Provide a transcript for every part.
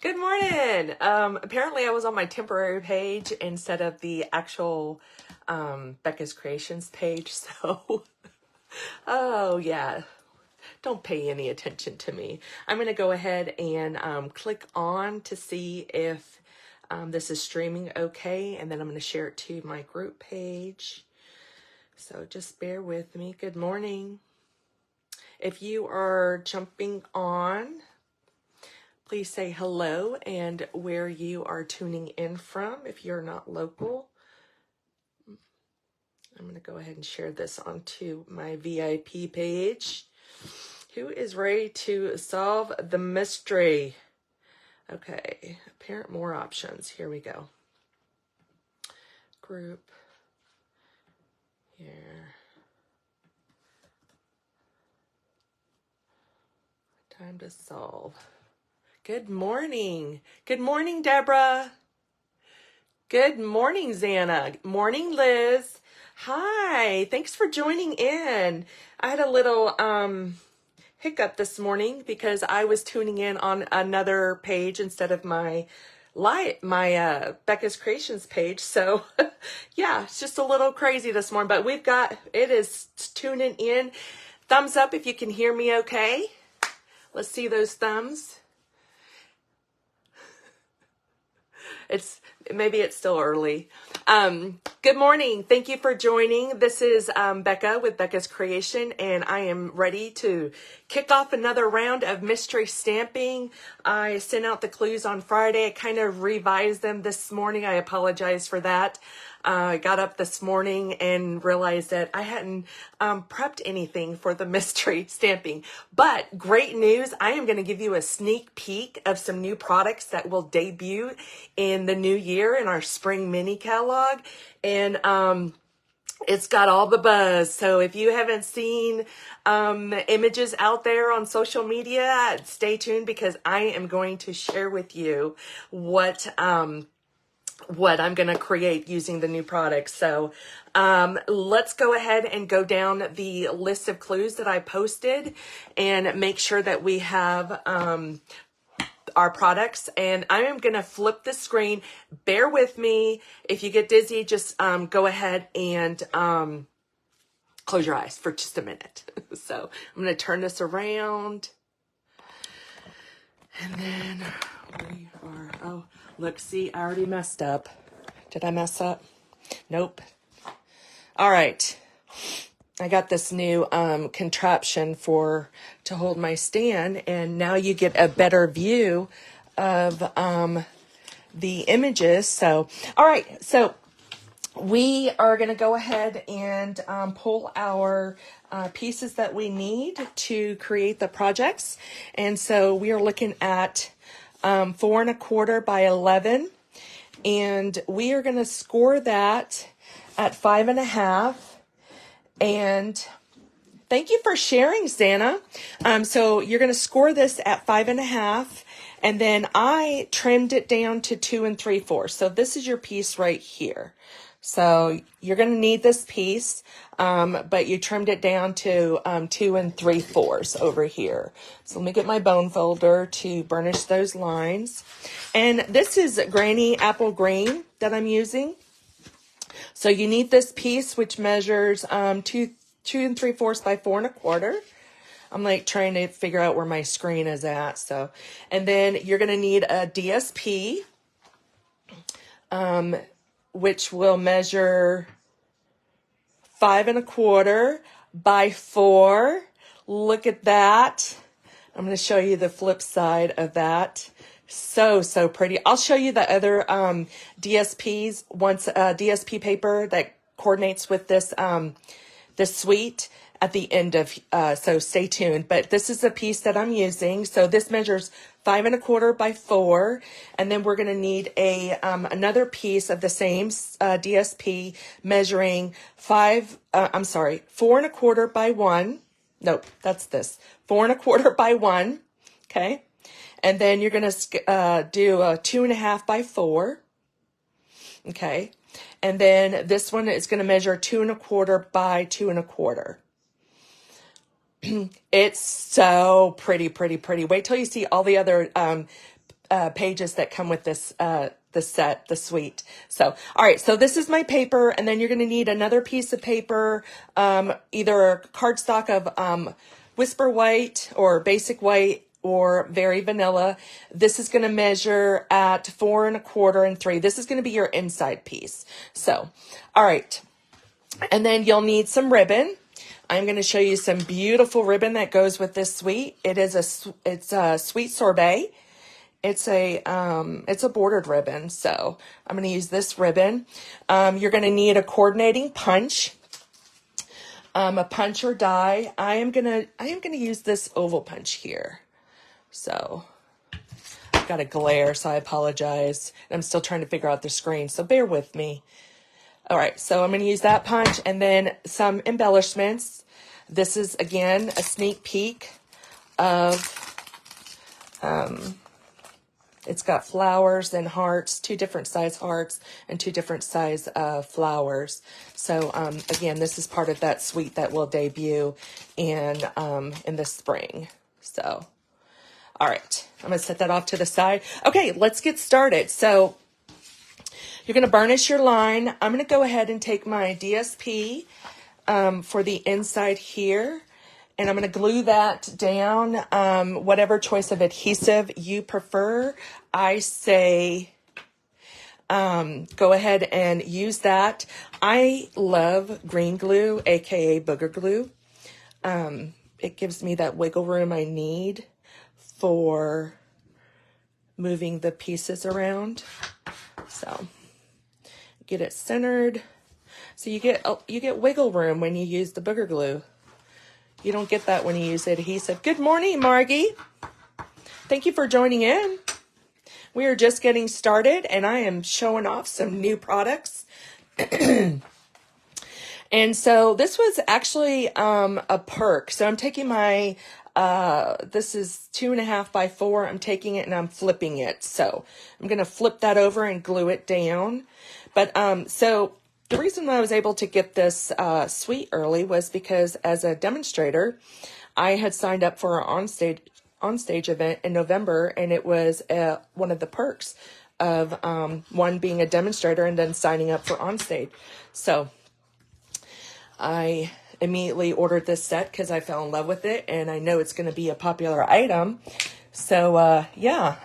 Good morning. Apparently I was on my temporary page instead of the actual Becca's Creations page. So, oh yeah, don't pay any attention to me. I'm going to go ahead and click on to see if this is streaming okay. And then I'm going to share it to my group page. So just bear with me. Good morning. If you are jumping on, please say hello and where you are tuning in from if you're not local. I'm going to go ahead and share this onto my VIP page. Who is ready to solve the mystery? Okay, apparent more options. Here we go. Group. Here. Time to solve. Good morning. Good morning, Deborah. Good morning, Xana. Morning, Liz. Hi. Thanks for joining in. I had a little hiccup this morning because I was tuning in on another page instead of my Becca's Creations page. So yeah, it's just a little crazy this morning, but it is tuning in. Thumbs up if you can hear me okay. Let's see those thumbs. Maybe it's still early. Good morning. Thank you for joining. This is Becca with Becca's Creation, and I am ready to kick off another round of mystery stamping. I sent out the clues on Friday. I kind of revised them this morning. I apologize for that. I got up this morning and realized that I hadn't prepped anything for the mystery stamping. But great news, I am going to give you a sneak peek of some new products that will debut in the new year in our spring mini catalog. And it's got all the buzz. So if you haven't seen images out there on social media, stay tuned because I am going to share with you what I'm going to create using the new products. So let's go ahead and go down the list of clues that I posted and make sure that we have our products. And I am going to flip the screen. Bear with me. If you get dizzy, just go ahead and close your eyes for just a minute. So I'm going to turn this around. And then we are, oh, look, see, I already messed up. Did I mess up? Nope. All right. I got this new contraption to hold my stand, and now you get a better view of the images. So, all right. So we are going to go ahead and pull our pieces that we need to create the projects. And so we are looking at 4 1/4 by 11. And we are going to score that at 5 1/2. And thank you for sharing, Xana. So you're going to score this at 5 1/2. And then I trimmed it down to 2 3/4. So this is your piece right here. So you're going to need this piece, but you trimmed it down to 2 3/4 over here. So let me get my bone folder to burnish those lines. And this is Granny Apple Green that I'm using. So you need this piece, which measures 2 3/4 by 4 1/4. I'm like trying to figure out where my screen is at. So, and then you're going to need a DSP, which will measure 5 1/4 by 4. Look at that. I'm going to show you the flip side of that. So pretty. I'll show you the other DSPs once, DSP paper that coordinates with this this suite at the end of, so stay tuned. But this is the piece that I'm using. So this measures 5 1/4 by 4. And then we're going to need another piece of the same DSP measuring 4 1/4 by 1. Nope, that's this. 4 1/4 by 1. Okay. And then you're going to do a 2 1/2 by 4. Okay. And then this one is going to measure 2 1/4 by 2 1/4. It's so pretty. Wait till you see all the other pages that come with this the set, the suite. So, all right, so this is my paper, and then you're going to need another piece of paper, either cardstock of Whisper White or Basic White or Very Vanilla. This is going to measure at 4 1/4 and 3. This is going to be your inside piece. So, all right, and then you'll need some ribbon. I'm going to show you some beautiful ribbon that goes with this suite. It's a sweet sorbet. It's a bordered ribbon, so I'm going to use this ribbon. You're going to need a coordinating punch, a punch or die. I am going to use this oval punch here. So I've got a glare, so I apologize. I'm still trying to figure out the screen, so bear with me. All right, so I'm going to use that punch and then some embellishments. This is, again, a sneak peek of, it's got flowers and hearts, 2 different size hearts and 2 different size flowers. So, again, this is part of that suite that will debut in the spring. So, all right, I'm going to set that off to the side. Okay, let's get started. So, you're going to burnish your line. I'm going to go ahead and take my DSP for the inside here, and I'm going to glue that down. Whatever choice of adhesive you prefer, I say go ahead and use that. I love green glue, aka booger glue. It gives me that wiggle room I need for moving the pieces around. So get it centered. So you get wiggle room when you use the booger glue. You don't get that when you use adhesive. Good morning, Margie. Thank you for joining in. We are just getting started, and I am showing off some new products. And so this was actually a perk. So I'm taking my, this is 2.5 by 4. I'm taking it and I'm flipping it. So I'm going to flip that over and glue it down. But so the reason I was able to get this suite early was because as a demonstrator, I had signed up for an onstage event in November, and it was one of the perks of one being a demonstrator and then signing up for onstage. So I immediately ordered this set because I fell in love with it, and I know it's going to be a popular item. So yeah,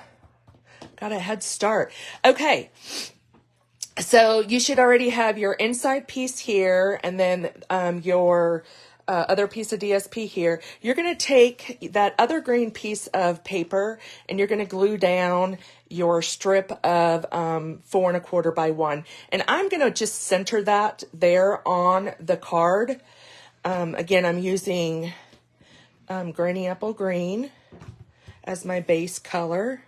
got a head start. Okay. So you should already have your inside piece here, and then your other piece of DSP here. You're going to take that other green piece of paper, and you're going to glue down your strip of 4 1/4 by 1. And I'm going to just center that there on the card. Again, I'm using Granny Apple Green as my base color,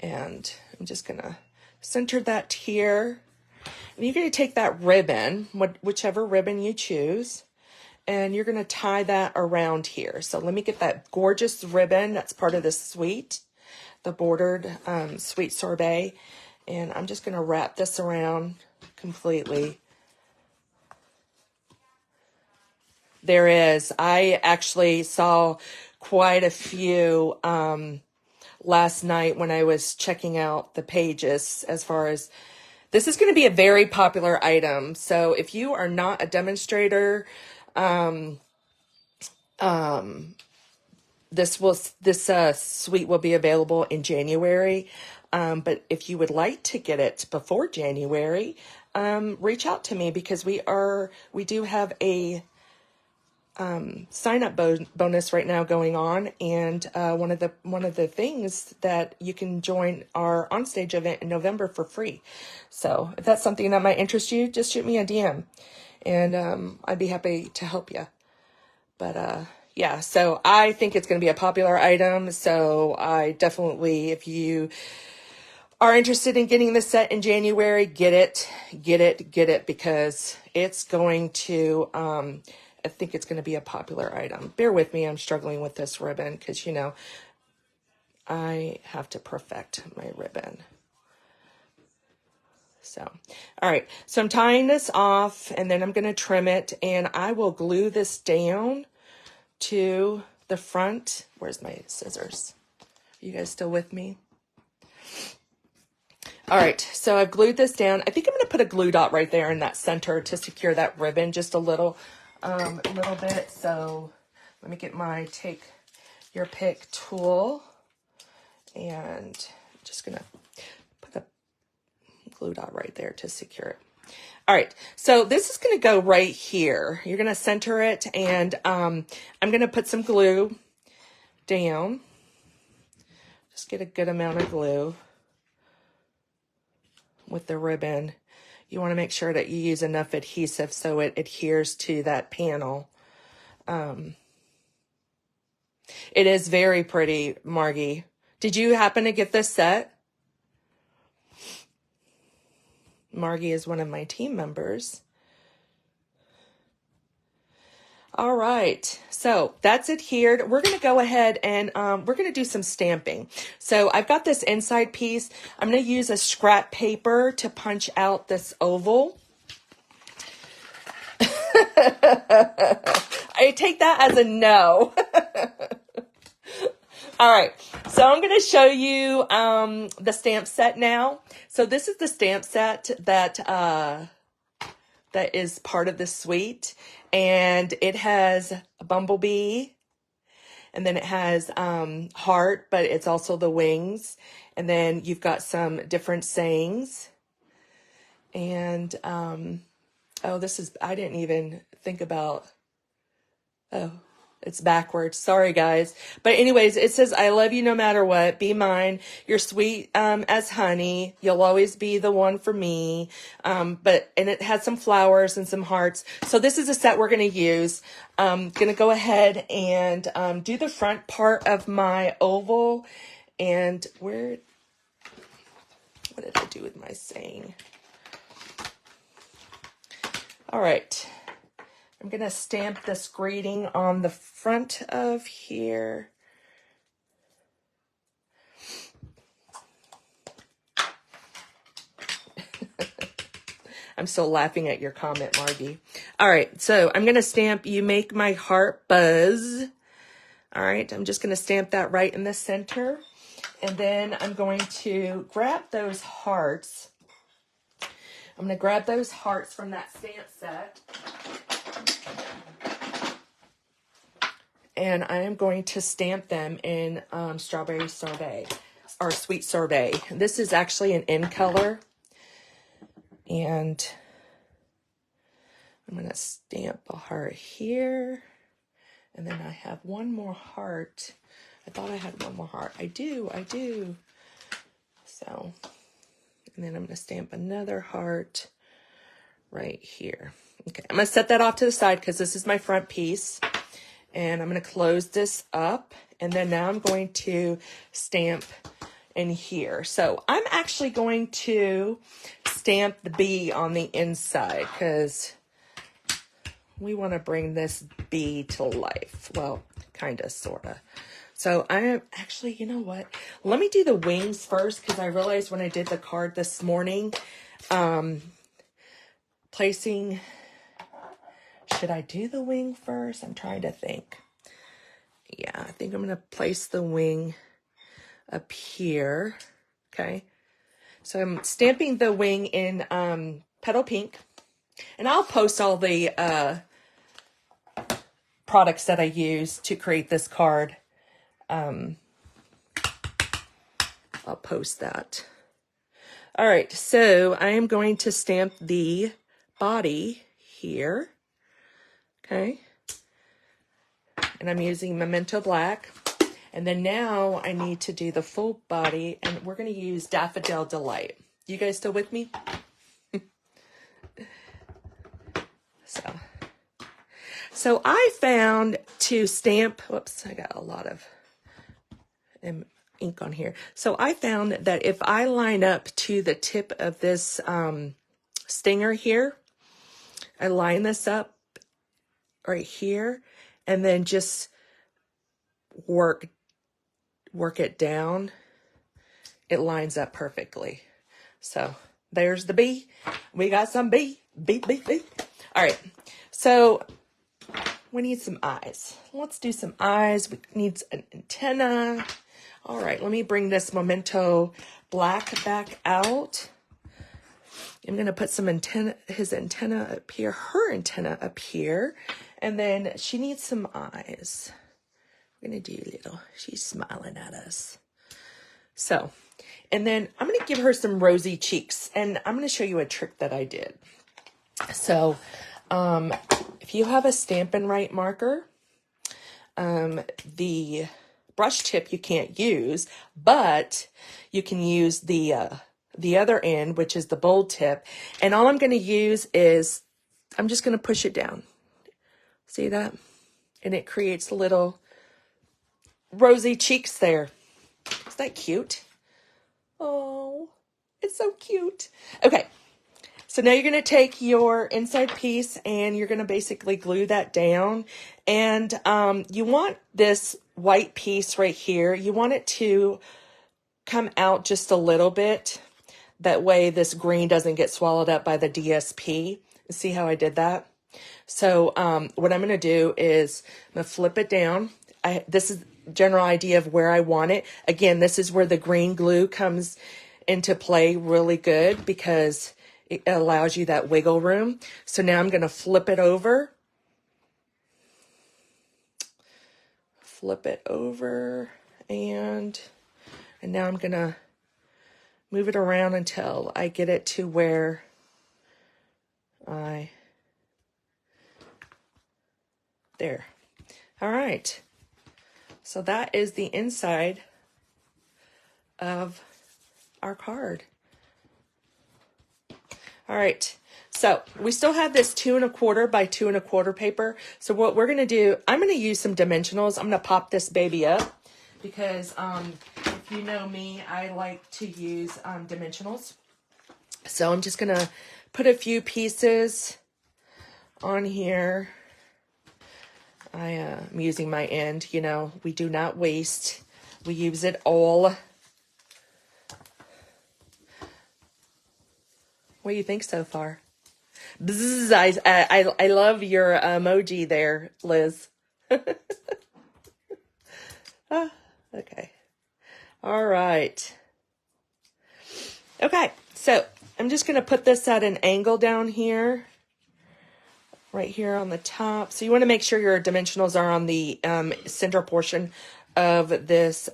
and I'm just going to center that here. And you're going to take that ribbon, whichever ribbon you choose, and you're going to tie that around here. So let me get that gorgeous ribbon that's part of this suite, the bordered sweet sorbet. And I'm just going to wrap this around completely. There is. I actually saw quite a few last night when I was checking out the pages as far as this is going to be a very popular item. So if you are not a demonstrator, this suite will be available in January. But if you would like to get it before January, reach out to me because we do have a sign up bonus right now going on, and one of the things that you can join our onstage event in November for free. So if that's something that might interest you, just shoot me a DM, and I'd be happy to help you. But yeah, so I think it's going to be a popular item. So I definitely, if you are interested in getting this set in January, get it because it's going to. I think it's going to be a popular item. Bear with me. I'm struggling with this ribbon because, you know, I have to perfect my ribbon. So, all right. So I'm tying this off, and then I'm going to trim it, and I will glue this down to the front. Where's my scissors? Are you guys still with me? All right, so I've glued this down. I think I'm going to put a glue dot right there in that center to secure that ribbon just a little bit. So let me get my take your pick tool, and I'm just going to put a glue dot right there to secure it. All right, so this is going to go right here. You're going to center it, and I'm going to put some glue down. Just get a good amount of glue with the ribbon. You want to make sure that you use enough adhesive so it adheres to that panel. It is very pretty, Margie. Did you happen to get this set? Margie is one of my team members. All right, so that's adhered. We're going to go ahead and we're going to do some stamping. So I've got this inside piece. I'm going to use a scrap paper to punch out this oval. I take that as a no. All right, so I'm going to show you the stamp set now. So this is the stamp set that is part of the suite, and it has a bumblebee, and then it has heart, but it's also the wings, and then you've got some different sayings, and oh, this is, I didn't even think about, oh, it's backwards. Sorry, guys. But anyways, it says, I love you no matter what. Be mine. You're sweet as honey. You'll always be the one for me. And it has some flowers and some hearts. So this is a set we're going to use. I'm going to go ahead and do the front part of my oval. And what did I do with my saying? All right. I'm going to stamp this greeting on the front of here. I'm still laughing at your comment, Margie. All right, so I'm going to stamp You Make My Heart Buzz. All right, I'm just going to stamp that right in the center. And then I'm going to grab those hearts. I'm going to grab those hearts from that stamp set. And I am going to stamp them in Strawberry Sorbet, or Sweet Sorbet. This is actually an in color. And I'm going to stamp a heart here. And then I have one more heart. I thought I had one more heart. I do. So, and then I'm going to stamp another heart right here. Okay, I'm going to set that off to the side because this is my front piece. And I'm going to close this up, and then now I'm going to stamp in here. So I'm actually going to stamp the bee on the inside because we want to bring this bee to life. Well, kind of, sort of. So I am actually, you know what? Let me do the wings first because I realized when I did the card this morning, placing... Should I do the wing first? I'm trying to think. Yeah, I think I'm going to place the wing up here. Okay. So I'm stamping the wing in Petal Pink. And I'll post all the products that I use to create this card. I'll post that. All right. So I am going to stamp the body here. Okay, and I'm using Memento Black. And then now I need to do the full body, and we're going to use Daffodil Delight. You guys still with me? So I found to stamp, whoops, I got a lot of ink on here. So I found that if I line up to the tip of this stinger here, I line this up right here, and then just work it down. It lines up perfectly. So there's the bee. We got some bee. All right. So we need some eyes. Let's do some eyes. We need an antenna. All right, let me bring this Memento black back out. I'm going to put some his antenna up here, her antenna up here. And then she needs some eyes. We're going to do little, she's smiling at us. So, and then I'm going to give her some rosy cheeks. And I'm going to show you a trick that I did. So, if you have a Stampin' Right marker, the brush tip you can't use, but you can use the other end, which is the bold tip. And all I'm going to use is, I'm just going to push it down. See that? And it creates little rosy cheeks there. Is that cute? Oh, it's so cute. Okay. So now you're going to take your inside piece and you're going to basically glue that down. And you want this white piece right here, you want it to come out just a little bit. That way this green doesn't get swallowed up by the DSP. See how I did that? So what I'm going to do is I'm going to flip it down. This is the general idea of where I want it. Again, this is where the green glue comes into play really good because it allows you that wiggle room. So now I'm going to flip it over. Flip it over. And now I'm going to move it around until I get it to where there. All right. So that is the inside of our card. All right, so we still have this 2 1/4 by 2 1/4 paper. So what we're gonna do, I'm gonna use some dimensionals. I'm gonna pop this baby up because if you know me, I like to use dimensionals. So I'm just gonna put a few pieces on here. I'm using my end, you know, we do not waste. We use it all. What do you think so far? Bzzz, I love your emoji there, Liz. Okay. All right. Okay, so I'm just going to put this at an angle down here. Right here on the top. So you want to make sure your dimensionals are on the center portion of this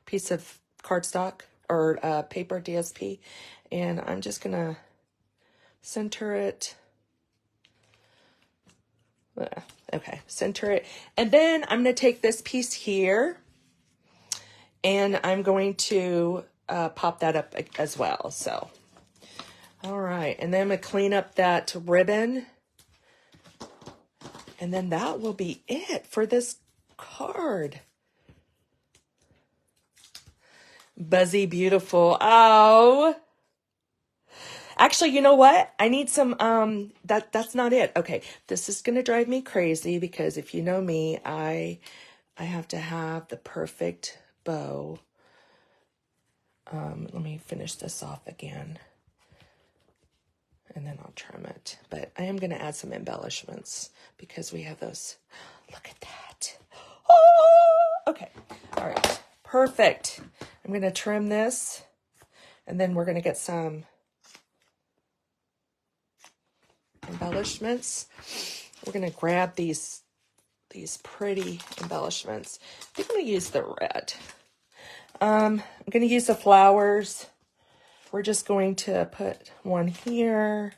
piece of cardstock or paper DSP. And I'm just going to center it. Okay, center it. And then I'm going to take this piece here and I'm going to pop that up as well. So, all right. And then I'm going to clean up that ribbon. And then that will be it for this card. Buzzy beautiful. Oh. Actually, you know what? I need some, that's not it. Okay. This is going to drive me crazy because if you know me, I have to have the perfect bow. Let me finish this off again. And then I'll trim it. But I am going to add some embellishments because we have those. Look at that. Oh! Okay. All right. Perfect. I'm going to trim this. And then we're going to get some embellishments. We're going to grab these pretty embellishments. I think I'm going to use the red. I'm going to use the flowers. We're just going to put one here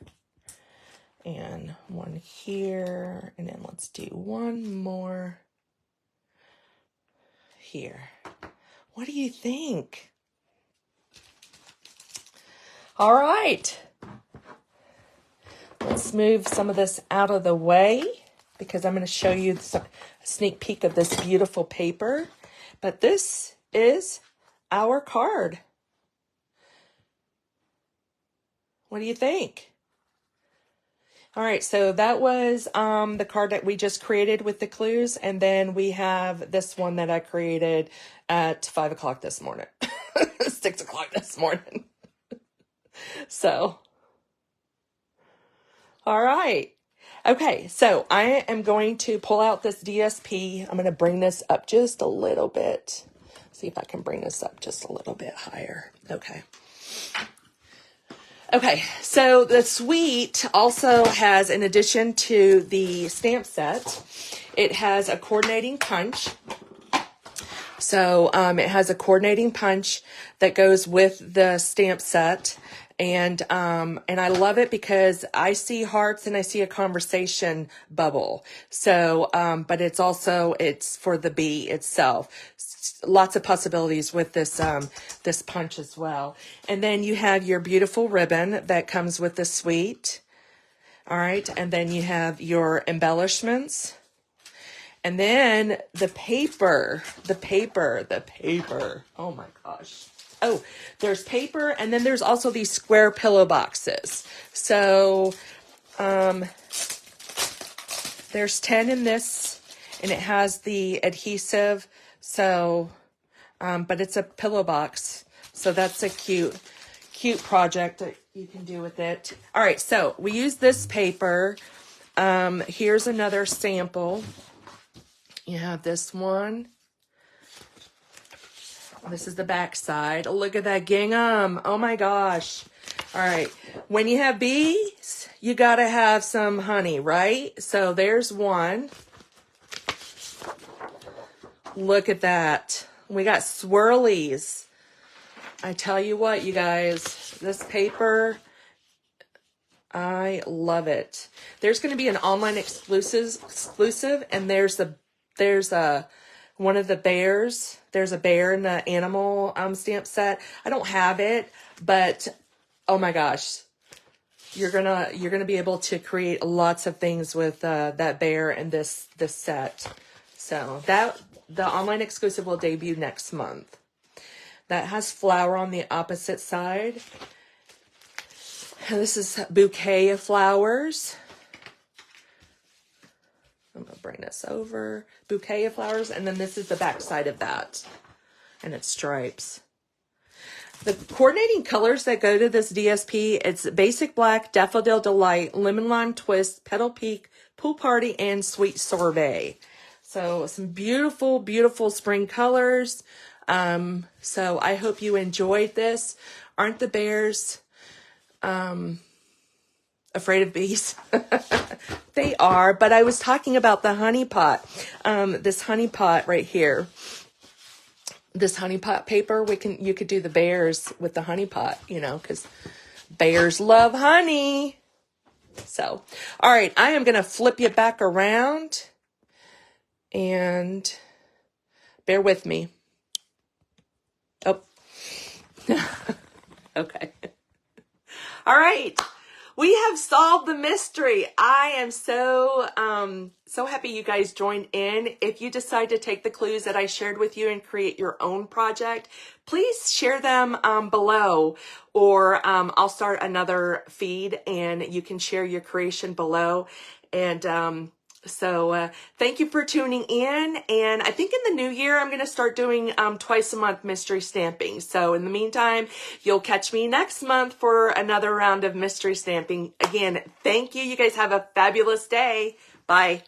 and one here. And then let's do one more here. What do you think? All right. Let's move some of this out of the way because I'm going to show you a sneak peek of this beautiful paper. But this is our card. What do you think? All right, so that was the card that we just created with the clues. And then we have this one that I created at 5 o'clock this morning. 6 o'clock this morning. So, all right. Okay, so I am going to pull out this DSP. I'm going to bring this up just a little bit. See if I can bring this up just a little bit higher. Okay. Okay, so the suite also has, in addition to the stamp set, it has a coordinating punch. So it has a coordinating punch that goes with the stamp set. And I love it because I see hearts and I see a conversation bubble. So, but it's for the bee itself. Lots of possibilities with this, this punch as well. And then you have your beautiful ribbon that comes with the suite. All right. And then you have your embellishments. And then the paper. Oh my gosh. Oh, there's paper, and then there's also these square pillow boxes. So, there's 10 in this, and it has the adhesive. So, but it's a pillow box. So that's a cute project that you can do with it. All right, so we use this paper. Here's another sample. You have this one. This is the back side. Look at that gingham. Oh my gosh. All right. When you have bees, you got to have some honey, right? So there's one. Look at that. We got swirlies. I tell you what, you guys, this paper, I love it. There's going to be an online exclusive, and there's one of the bears. There's a bear in the animal stamp set. I don't have it, but oh my gosh, you're gonna be able to create lots of things with that bear and this set. So that the online exclusive will debut next month. That has flower on the opposite side. And this is a bouquet of flowers. I'm going to bring this over. Bouquet of flowers. And then this is the back side of that. And it's stripes. The coordinating colors that go to this DSP, it's Basic Black, Daffodil Delight, Lemon Lime Twist, Petal Peak, Pool Party, and Sweet Sorbet. So some beautiful, beautiful spring colors. So I hope you enjoyed this. Aren't the bears afraid of bees? They are, but I was talking about the honey pot. This honey pot right here. This honey pot paper, you could do the bears with the honey pot, because bears love honey. So, all right, I am going to flip you back around and bear with me. Oh, okay. All right. We have solved the mystery. I am so happy you guys joined in. If you decide to take the clues that I shared with you and create your own project, please share them below, or I'll start another feed and you can share your creation below. And so thank you for tuning in. And I think in the new year, I'm going to start doing twice a month mystery stamping. So in the meantime, you'll catch me next month for another round of mystery stamping. Again, thank you. You guys have a fabulous day. Bye.